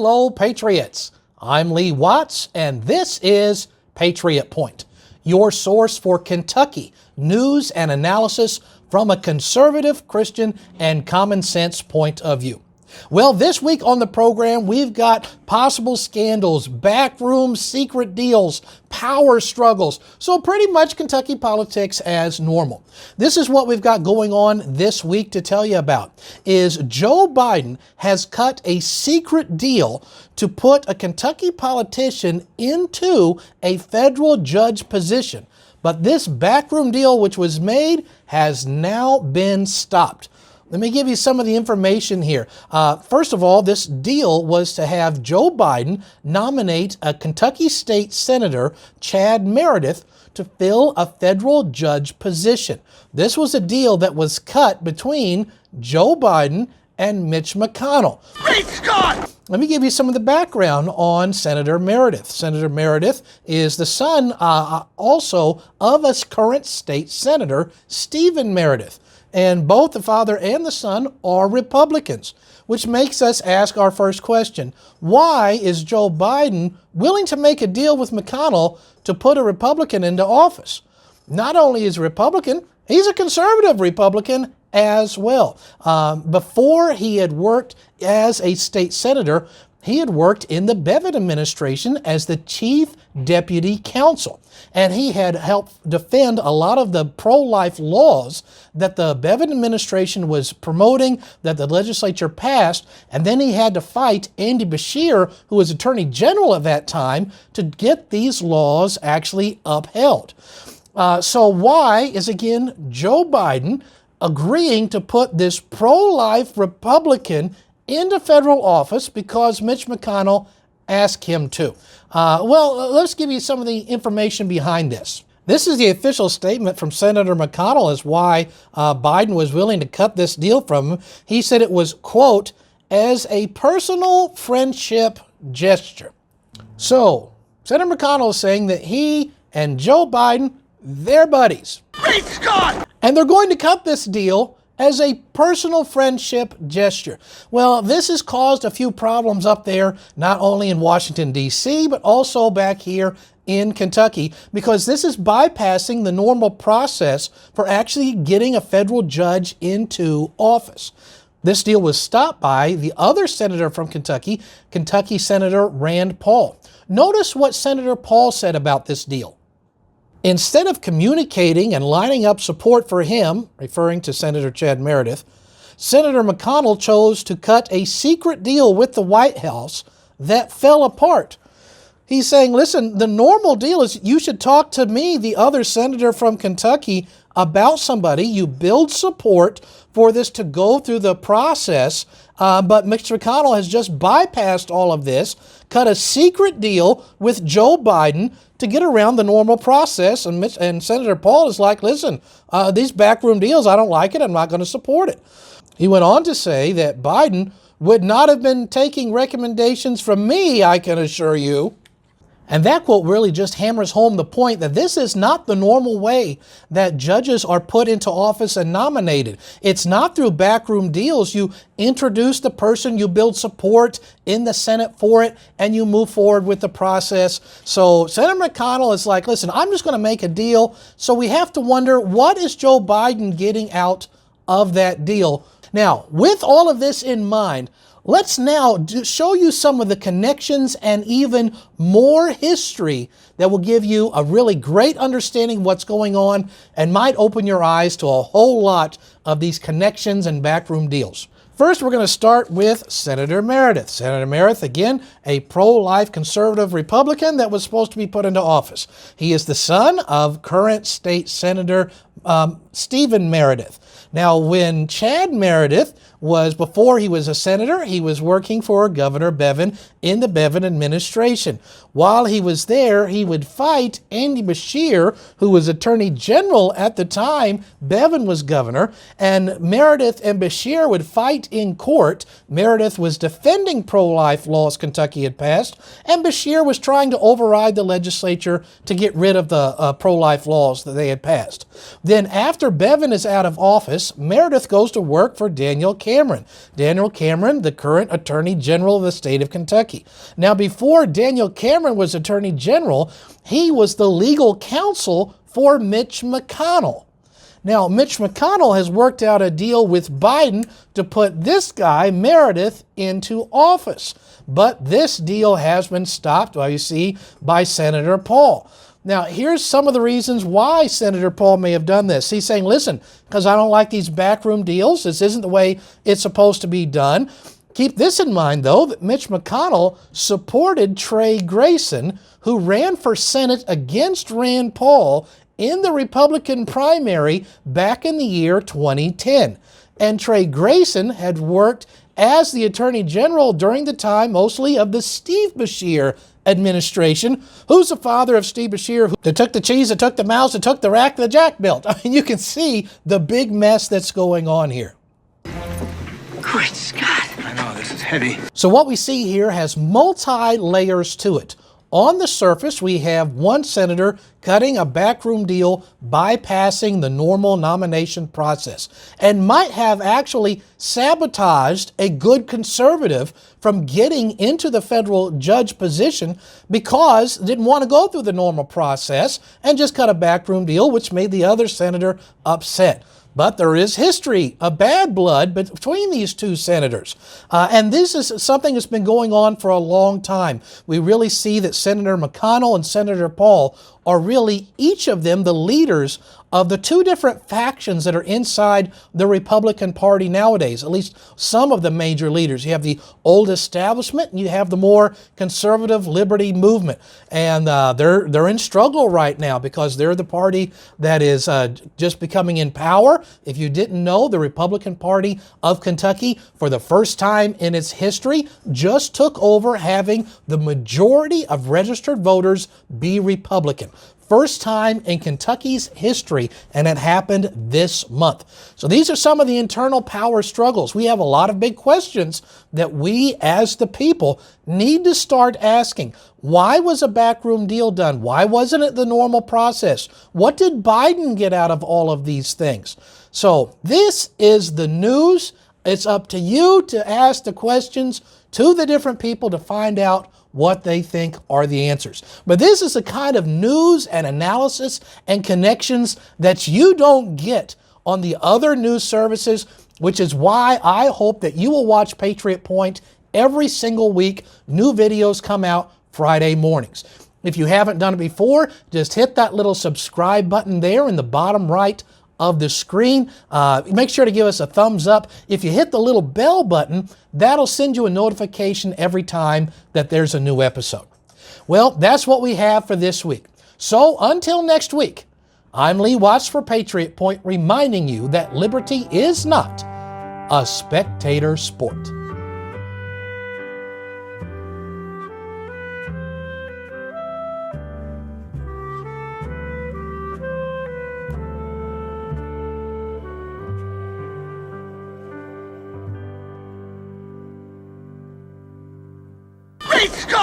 Hello, Patriots. I'm Lee Watts, and this is Patriot Point, your source for Kentucky news and analysis from a conservative, Christian, and common sense point of view. Well, this week on the program, we've got possible scandals, backroom secret deals, power struggles. So pretty much Kentucky politics as normal. This is what we've got going on this week to tell you about, is Joe Biden has cut a secret deal to put a Kentucky politician into a federal judge position. But this backroom deal which was made has now been stopped. Let me give you some of the information here. First of all, this deal was to have Joe Biden nominate a Kentucky State Senator, Chad Meredith, to fill a federal judge position. This was a deal that was cut between Joe Biden and Mitch McConnell. Great Scott! Let me give you some of the background on Senator Meredith. Senator Meredith is the son also of a current state senator, Stephen Meredith. And both the father and the son are Republicans, which makes us ask our first question. Why is Joe Biden willing to make a deal with McConnell to put a Republican into office? Not only is he a Republican, he's a conservative Republican as well. Before he had worked as a state senator, he had worked in the Bevin administration as the chief deputy counsel. And he had helped defend a lot of the pro-life laws that the Bevin administration was promoting, that the legislature passed. And then he had to fight Andy Beshear, who was Attorney General at that time, to get these laws actually upheld. So why is, again, Joe Biden agreeing to put this pro-life Republican into federal office? Because Mitch McConnell asked him to. Well, let's give you some of the information behind this. This is the official statement from Senator McConnell as why Biden was willing to cut this deal from him. He said it was, quote, as a personal friendship gesture. So, Senator McConnell is saying that he and Joe Biden, they're buddies. Great Scott! And they're going to cut this deal as a personal friendship gesture. Well, this has caused a few problems up there, not only in Washington, D.C., but also back here in Kentucky, because this is bypassing the normal process for actually getting a federal judge into office. This deal was stopped by the other senator from Kentucky, Kentucky Senator Rand Paul. Notice what Senator Paul said about this deal. Instead of communicating and lining up support for him, referring to Senator Chad Meredith, Senator McConnell chose to cut a secret deal with the White House that fell apart. He's saying, listen, the normal deal is you should talk to me, the other senator from Kentucky, about somebody. You build support for this to go through the process. But Mitch McConnell has just bypassed all of this, cut a secret deal with Joe Biden to get around the normal process. And Senator Paul is like, listen, these backroom deals, I don't like it. I'm not going to support it. He went on to say that Biden would not have been taking recommendations from me, I can assure you. And that quote really just hammers home the point that this is not the normal way that judges are put into office and nominated. It's not through backroom deals. You introduce the person, you build support in the Senate for it, and you move forward with the process. So Senator McConnell is like, listen, I'm just going to make a deal. So we have to wonder, what is Joe Biden getting out of that deal? Now, with all of this in mind, let's now show you some of the connections and even more history that will give you a really great understanding of what's going on and might open your eyes to a whole lot of these connections and backroom deals. First, we're going to start with Senator Meredith. Senator Meredith, again, a pro-life conservative Republican that was supposed to be put into office. He is the son of current state senator Stephen Meredith. Now, when Chad Meredith before he was a senator, he was working for Governor Bevin in the Bevin administration. While he was there, he would fight Andy Beshear, who was Attorney General at the time Bevin was governor, and Meredith and Beshear would fight in court. Meredith was defending pro-life laws Kentucky had passed, and Beshear was trying to override the legislature to get rid of the pro-life laws that they had passed. Then after Bevin is out of office, Meredith goes to work for Daniel Cameron. Cameron. Daniel Cameron, the current Attorney General of the state of Kentucky. Now, before Daniel Cameron was Attorney General, he was the legal counsel for Mitch McConnell. Now, Mitch McConnell has worked out a deal with Biden to put this guy, Meredith, into office. But this deal has been stopped, well, you see, by Senator Paul. Now, here's some of the reasons why Senator Paul may have done this. He's saying, listen, because I don't like these backroom deals. This isn't the way it's supposed to be done. Keep this in mind, though, that Mitch McConnell supported Trey Grayson, who ran for Senate against Rand Paul in the Republican primary back in the year 2010. And Trey Grayson had worked as the Attorney General during the time mostly of the Steve Beshear administration. Who's the father of Steve Beshear? That took the cheese, that took the mouse, that took the rack, the jack built. I mean, you can see the big mess that's going on here. Great Scott. I know, this is heavy. So what we see here has multi-layers to it. On the surface, we have one senator cutting a backroom deal, bypassing the normal nomination process, and might have actually sabotaged a good conservative from getting into the federal judge position because didn't want to go through the normal process and just cut a backroom deal, which made the other senator upset. But there is history of bad blood between these two senators. And this is something that's been going on for a long time. We really see that Senator McConnell and Senator Paul are really, each of them, the leaders of the two different factions that are inside the Republican Party nowadays, at least some of the major leaders. You have the old establishment and you have the more conservative liberty movement. And they're in struggle right now because they're the party that is just becoming in power. If you didn't know, the Republican Party of Kentucky, for the first time in its history, just took over having the majority of registered voters be Republican. First time in Kentucky's history, and it happened this month. So these are some of the internal power struggles. We have a lot of big questions that we as the people need to start asking. Why was a backroom deal done? Why wasn't it the normal process? What did Biden get out of all of these things? So this is the news. It's up to you to ask the questions to the different people to find out what they think are the answers. But this is the kind of news and analysis and connections that you don't get on the other news services, which is why I hope that you will watch Patriot Point every single week. New videos come out Friday mornings. If you haven't done it before, just hit that little subscribe button there in the bottom right of the screen. Make sure to give us a thumbs up. If you hit the little bell button, that'll send you a notification every time that there's a new episode. Well, that's what we have for this week. So until next week, I'm Lee Watts for Patriot Point, reminding you that liberty is not a spectator sport. Great Scott!